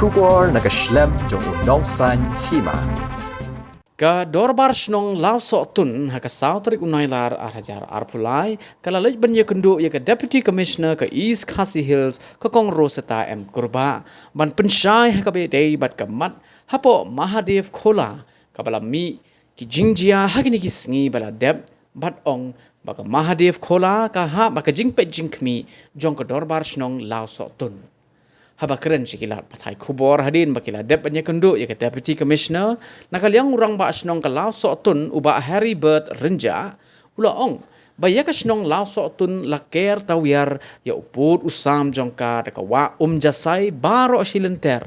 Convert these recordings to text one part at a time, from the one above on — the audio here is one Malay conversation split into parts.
Kubor nakaslem jong unongsan hima. Ka dorbar snong lau tun haka sautrik unailar arhajar arpulai kala lej banya kendu ya ka Deputy Commissioner ka East Khasi Hills ka Kong Roseta M Kurba ban pensyai haka be day bat ka mat hapo Mahadev Khola ka bala mi ki jingjia hagini ki sngi bala dep bat ong baka Mahadev Khola ka ha baka jingpet jingkmi jong ka dorbar snong lau tun. Haba keren sikilat patai kubor hadin bakila dep banya kendu ya ke Deputy Commissioner nakaliang urang ba asnong ka lao tun uba Harry Bird Renja ula ong baya ka asnong lao tun laker tawiar ya uput usam jongka deka wa jasai baro silenter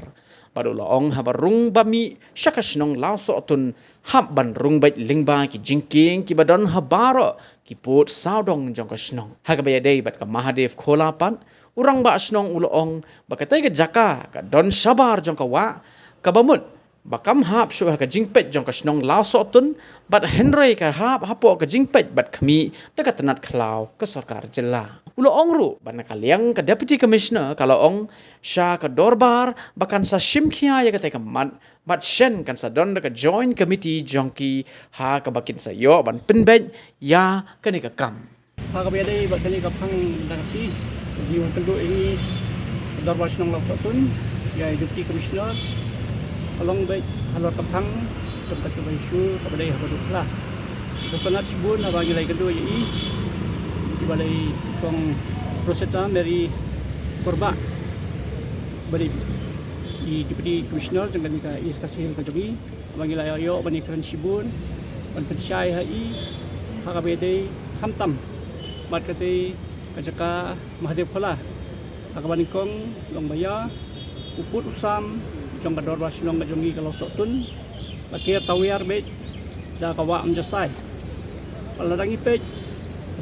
pada ula ong haba rung bami syaka asnong lao tun hab ban rung bait lingba ki jingking ki badon habaro ki put saudong jongka asnong haga baya dei bat ka Mahadev Khola pan urang ba asnong uloong bakatai ke jaka ka don sabar jong ka wa ka bamut bakam hap su ka jingpet jong ka snong lao tun bat henry ka hap hapo ka jingpet bat kami dekat tenat klau ke sarkar jela uloong ru ban kaliang ka Deputy Commissioner kalau ong sya ka dorbar bakan sa shimkhia ya ka mat bat shen kan sa don ka joint committee jongki ha ka bakin sa yo ban penbet ya kani ka kam ha ka bede bat kani ka phang dangsi jiwa kenduk ini Darbar Senong Lau Tun ya Deputy Commissioner along baik halor kapang tempat kebaisyu kepada yang berduklah sepenat sibun bagi lagi kenduk ini di balai kong Roseta dari Korba beri di Deputy Commissioner dengan ka East Khasi Hills kajogi bagi lagi ayo bani keren sibun ban pensyai hai hakabede hamtam mat kate kajaka Mahadev Khola akabaning kong long baya uput usam jong kador basinong kajongi kalau tun lakir tawiar bet da kawa jasai paladangi pet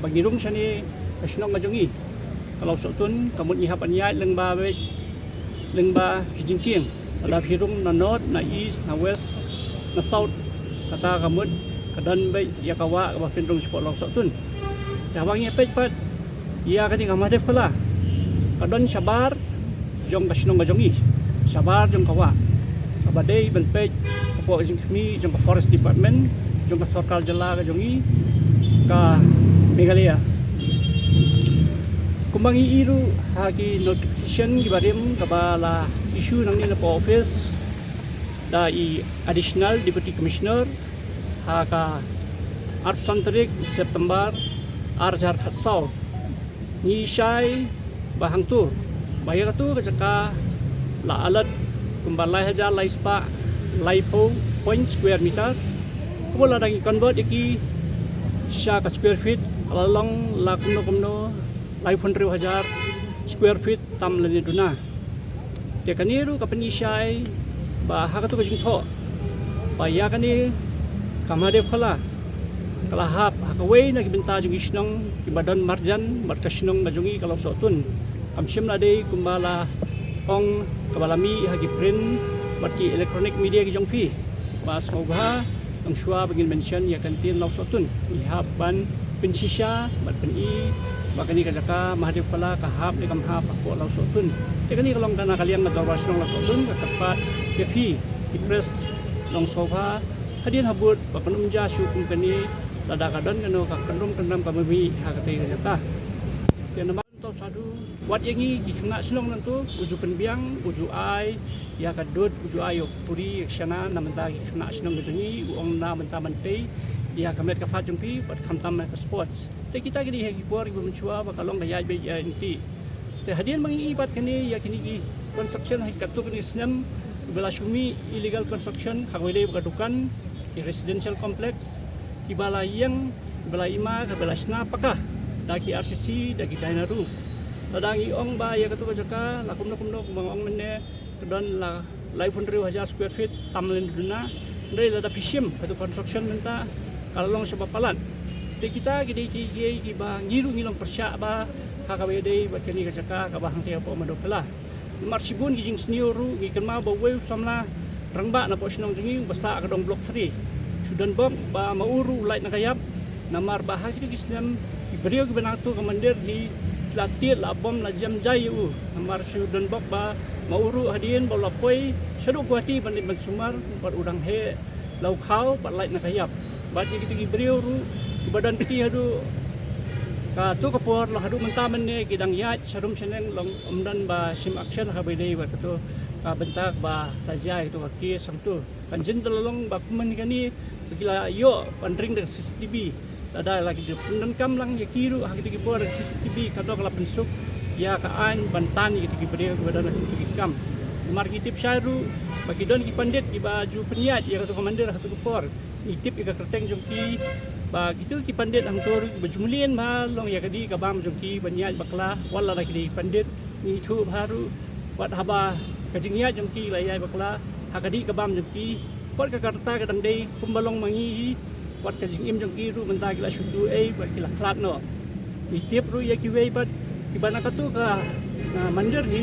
bagirung sani kasinong kajongi kalau tun kamut nyihapan yai lengba bet lengba kijingking ada hirung na north na east na west na south kata kamut kadan bet ya kawa ba pendrong sport lau tun dawangi pet pat ia kani Mahadev Khola kadon sabar jong kasinong kajongi sabar jong kawa kabadai benpej apo jingmi jong forest department jong sarkar jela kajongi ka Meghalaya kumbangi iru hagi notification gibarim kabala issue nang nila po office da i additional Deputy Commissioner haka Artsantrik September arjar khatsau ni syai bahang tu bayar tu kejaka la alat kumbalai haja lai spa lai po point square meter kubola dangi convert iki sya ka square feet alalong la kumno lai 100,000 square feet tam leni duna te kaniru ka pani syai ba ha ka tu kajing tho bayar kani Mahadev Khola kalahap hakaway na kibinta jung isnong kibadan marjan markasnong majungi kalau tun kamsim na day kumbala ong kabalami hagi print marki electronic media ki jongpi bas ngogha ang shwa bagin mention ya kantin lau tun ihap ban pinsisya bat peni bakani kajaka Mahadev Khola kahap ni kamhap ako lau tun tekani kalong kana kaliang na Darbar Senong lau tun kapat kepi ipres long sofa hadian habut bapanumja syukum kani lada kadon kano ka kendam kamami hakate kajata tian naman to sadu wat yangi kikna silong nantu uju penbiang uju ai ya kadut uju ayo puri ekshana namanta kikna silong gajungi uong na manta mante ya kamlet ka fajungpi pat kamtam ka sports te kita gidi hegi por ibu menchua bakalong gaya be ya inti te hadian mangiibat kani ya kini construction hikatu kani snem belasumi illegal construction hagwele bagadukan residential complex kibala yang kibala ima kibala sna pakah daki RCC daki Dainaru ladangi ong ba ya katu kajaka lakum kumang ong menne kedon la lai 100,000 square feet tamlen duna ndai lada fishim katu construction menta kalong sebapalan te kita gidi ki ba ngiru ngilong persya ba hakawede bat kani kajaka ka bahang te apo madokala marsibun gijing senior gikan ma ba we samla rangba na po sinong jungi basta kadong block 3 sudan bom ba mauru light nakayap namar bahagi tu kisnam beriau ke benatu komandir di latir la bom la jam jayu namar sudan bom ba mauru hadian bola poi syaduk kuati bandit sumar buat udang he lau kau bat light nak hayap bat gitu gibriu ru badan ti hadu ka tu kapor lah hadu mentamen ne kidang ya sarum seneng long omdan ba sim action ha bedai ba tu ka bentak ba tajai tu kaki sang tu kan jin telong ba kumen kani gila yo pandring dengan CCTV ada lagi di pendan kam lang ya kiru ha gitu gipor CCTV kadok la pensuk ya ka an bantan gitu gibriu badan gitu kam mar kitip syaru bagi don ki pandit ki baju peniat ya katu komandir katu kapor itip ika kerteng jongki ba gitu ki pandit hang tur bajumlien ma long ya kadi ka bam jongki banyat bakla wala lagi di pandit ni thu baru wat haba kajingnya jongki layai bakla hakadi ka bam jongki pot ka karta ka dangdei kumbalong mangi wat kajingim jongki ru menta kila shudu ba kila klat no itip ru ya ki wei bat ki bana katu ka mandir hi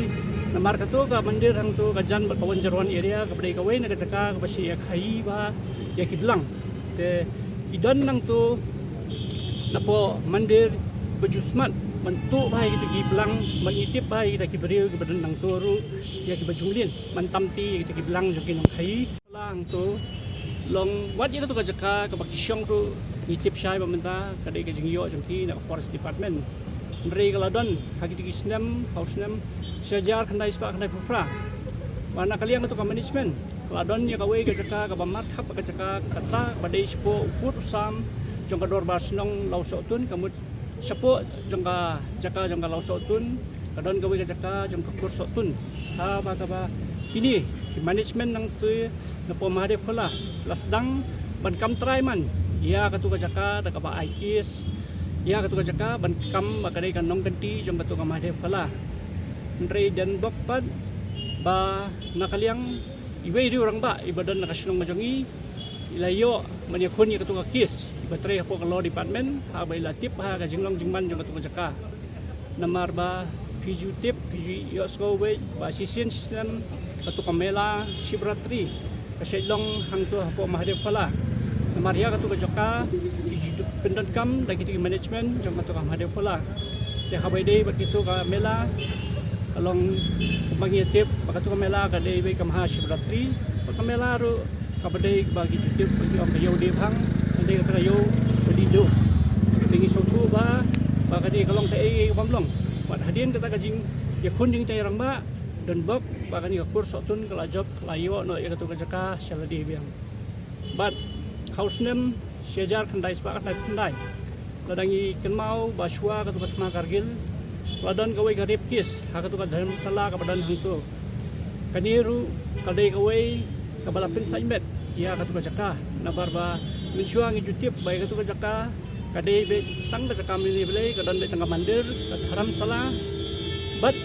namar katu ka mandir hang tu kajan kawan jarwan area ka badai ka wei na ka jaka ka basi ya khai ba ya ki blang te idan nang tu napo mandir bajusmat bentuk bai kita ki blang mengitip bai kita ki beriu ke badan nang turu ya ki bajulin mantam ti kita ki blang jokin nang khai lang tu long wat ya tu ka jaka ka bakisyong tu ngitip syai pementa kadai ka jingyo jongki na forest department Meri Galadon haki ti kisnem hausnem sejar kandai spa kandai pupra wana kalian tu ka management Ladon ya kawai ke jaka ka bamat khap ka jaka kata badai sipo ukut usam jong ka dor basnong lau sotun kamut sipo jong ka jaka jong ka lau sotun kadon kawai ke jaka jong ka kur sotun ha ba ka ba kini management nang tu na pomade phala lasdang ban kam try man ya ka tu ka jaka ta ka ba aikis ya ka tu ka jaka ban kam ba kadai kan nong kanti jong ka tu ka made phala ndrei dan bokpat ba nakaliang ibai ri orang ba ibadan nakasunong majongi ilayo manyakun ya katuka kis ibatray po ka law department ha bay latip ha ka jinglong jingman jong katuka jaka namar ba piju tip piju yosko bay ba sisin system katuka mela shibratri kasyadlong hangto po mahadev pala namar ya katuka jaka piju pendan kam lagi ti management jong katuka mahadev pala te ha bay day bat kito ka mela along mangitip pakatu kamela kadai bai kamha shivratri pakamela ro kabadai bagi jutip bagi om kayo debhang kadai kata yo badi do tingi sotu ba kadai kalong tai pamlong pat hadin kata kajing ya kun ding cai rangba dan bok bakani kur sotun kala job layo no ya katu kajaka shaladi biang but hausnem sejar kandai spa kandai ladangi kenmau baswa katu katma kargil Ladon kawai ka rape case haka tu ka dharam sala ka badan hangto kaniru kadai kawai ka balapin saimet ya ka tu ka jaka na barba minsuang ijutip bai ka tu ka jaka kadai be tang ka jaka mili belai ka dan be tang mandir ka dharam sala but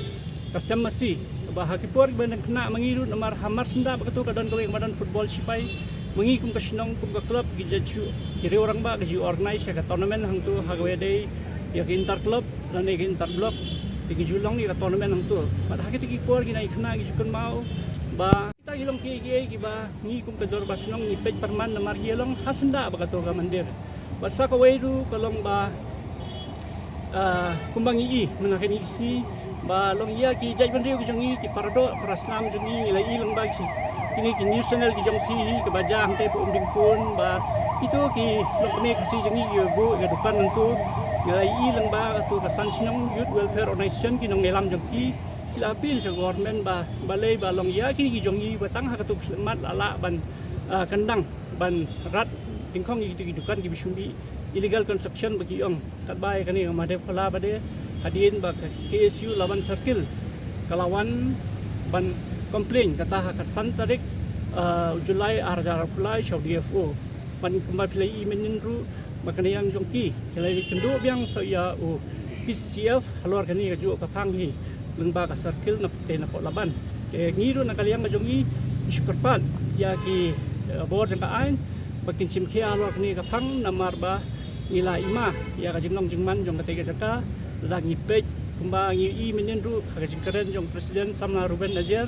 kasam masih ba hakipor bandang kena mengiru namar hamar senda ka tu ka dan kawai badan football sipai mengikum ka sinong kum ka club gijaju kiri orang ba gaji organize ka tournament hangto hagwe dei ya ke inter club dan ke inter block tigi julong ni ka tournament hang tu pada haki tigi por gina ikna gi jukun mau ba kita hilong ki ba ni kum ka dor basnong ni pej perman na mar hilong hasenda ba ka to ka mandir basa ka weiru kalong ba kumbang i menaken isi ba long iya ki jai bandriu ki jongi ki parado prasnam jongi la ilang ba ki ini ki news channel ki jong ki ke baja hang te pu umding pun ba itu ki long me kasi jongi ki bu ke depan tu ngai ilang ba tu ka sansinong youth welfare organization ki nong ngelam jongki kila apil sa government ba balai ba long ya ki jongi ba tang ha ka tu mat ala ban kandang ban rat tingkong ki dukan ki bisumbi illegal construction bagi ong tatbai kani madev pala bade hadin ba KSU lawan circle kalawan ban complain kata ha ka santarik Julai arjar apply show DFO ban kumba pilai menin ru makanya yang jongki kelai kendu biang so ya PCF halor kani ka ju ka panghi lengba ka circle na te na po laban ke ngiru na kaliang majongi iskurpan ya ki bor jang ka ain bakin simkhia halor kani ka pang namar ba ila ima ya ka jinglong jingman jong ka te ka jaka lagi pej kumba ngi menen ru ka jingkaren jong presiden samna Ruben Najer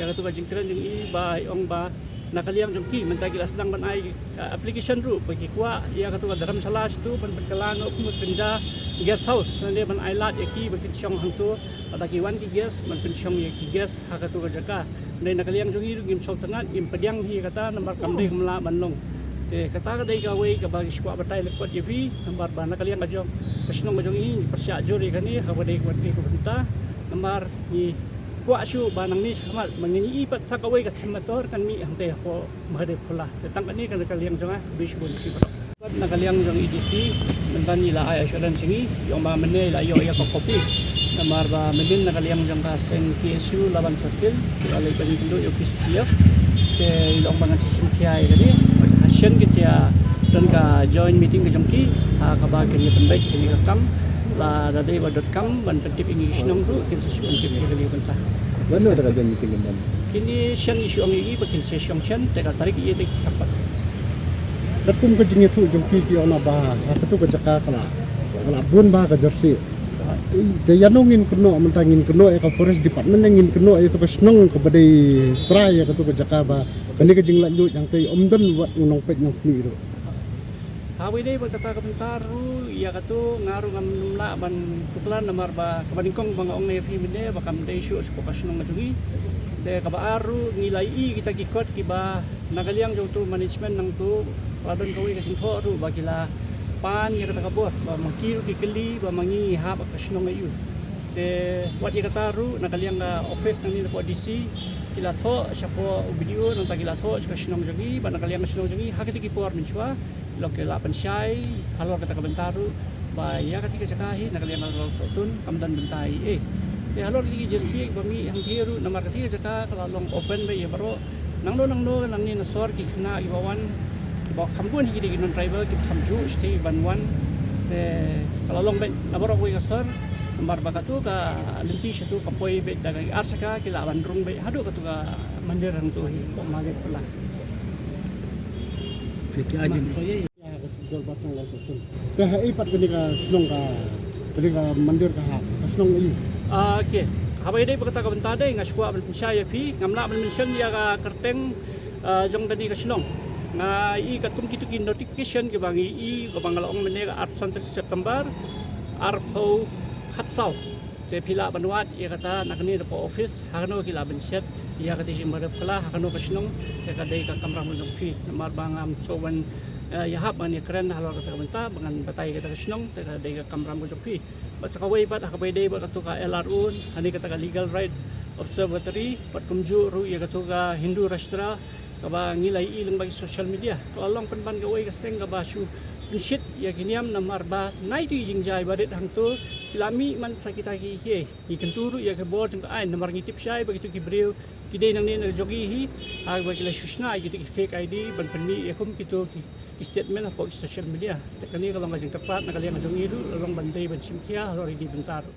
ya ka tu ka jingkaren jong i ba ong ba nakaliam jongki mentagi lasdang ban ai application ru bagi kuat ia katu dalam salah tu ban berkelano penja guest house nanti ban ai lat yaki bagi syong hang tu bagi wan ki guest ban pensyong yaki guest ha katu jaka nei nakaliam jongi ru gim sultanat im pediang hi kata nomor kamdei kemla banlong te kata kadai ka wei ka bagi squad batai lekot yevi nomor ban nakaliam ka jong pesnong jongi persya jori kani ha badai kwat ki benta nomor ni kuat syu banang ni sama mengini pat sakawai ka themator kan mi hante ko mahade pula tentang ni kan kaliang jonga bisbun ki pro pat nakaliang jong EDC mentan ni la ai assurance ni yang ba mene la yo ya ko kopi namar ba medin nakaliang jong ka sen KSU laban circle alai bani dulu yo PCF ke long bangan sistem kiai kali hasen ke sia dan ka join meeting ke jongki ka ba ke ni penbaik ke ni kam la dadai.com ban pentip English nong tu kin sesu antip kali bentah. Mana ada kajian meeting kan? Kini sian isu ang ini bakin session sian teka tarik ia tek dapat. Katkum kajingnya tu jumpi ki ona ba, apa tu kajaka kala bun ba ka jersey. Te yanongin kuno mentangin kuno ka forest department ngin kuno itu ka snong ka badai try ka tu kajaka ba. Kani kajing lanjut yang te omdan wat nong pek nong miru. Hawi dei berkata kebentaru ia katu ngaru ngam numla ban tuklan namar ba kabadingkong bang ong ne fi minde ba kam dei syu spokas nong majungi de kabaru nilai i kita kikot kiba nagaliang jong tu management nang tu ladon kawi ka sintho ru ba kila pan ya kata kabor ba makil ki keli ba mangi ha ba kasnong ayu de wat ia kata ru nagaliang ga office nang ni ko DC kila tho syapo video nang ta kila tho kasnong jongi ba nagaliang kasnong jongi ha kiti ki por minchwa loke la pensyai halor kata kebentaru ba ya ketika cakahi nakalian halor sotun kamdan bentai halor lagi jersey bami yang biru nomor ketika caka kalau long open ba ya baro nang no nang ni nasor ki kena ibawan ba kampun higi di non driver ki kamju stay banwan te kalau long ba nabaro ko gasor nomor ba katu ka lenti situ kapoi be dagang arsaka kila bandrung be hadu katu ka mandir hang tu ko mage pula Piti ajin koye ya kesidol batang lan sotun. Ka ipat kini ka snong ka kini ka mandir ka snong i. Okey. Habai dei berkata ka bentar dei ngaswa ben saya pi ngamla ben mention dia ka kerteng jong tadi ka snong. Nga i katum kitu ki notification ke bangi i ka bangalong mene ka 8 September arpo khatsau. Te pila banwat ia kata nakni depo office hakno kila ben set ia kata jimbar pala hakno ka snong te ka dei ka kamra mo jong pi namar bangam sowan ya hab ani keren halor kata benta bangan batai kata snong te ka dei ka kamra mo jong pi basa ka way pat hakabay dei ba katu ka LRU ani kata ka legal right observatory pat kumju ru ia katu ka Hindu Rashtra ka ba ngilai ilang bagi social media tolong penban ka way ka seng ka basu shit ya kiniam namar ba nai tu jingjai badet hang tu kilami man sakita ki he ikenturu ya ke bor jeng ai namar ngitip syai begitu ki breu kidei nang ni jogi hi ag ba kila shushna gitu ki fake ID ban penni ekum kitu ki statement apa social media tekani kalau ngajeng tepat nakali ngajeng idu long bandai ban simkia halor di bentaru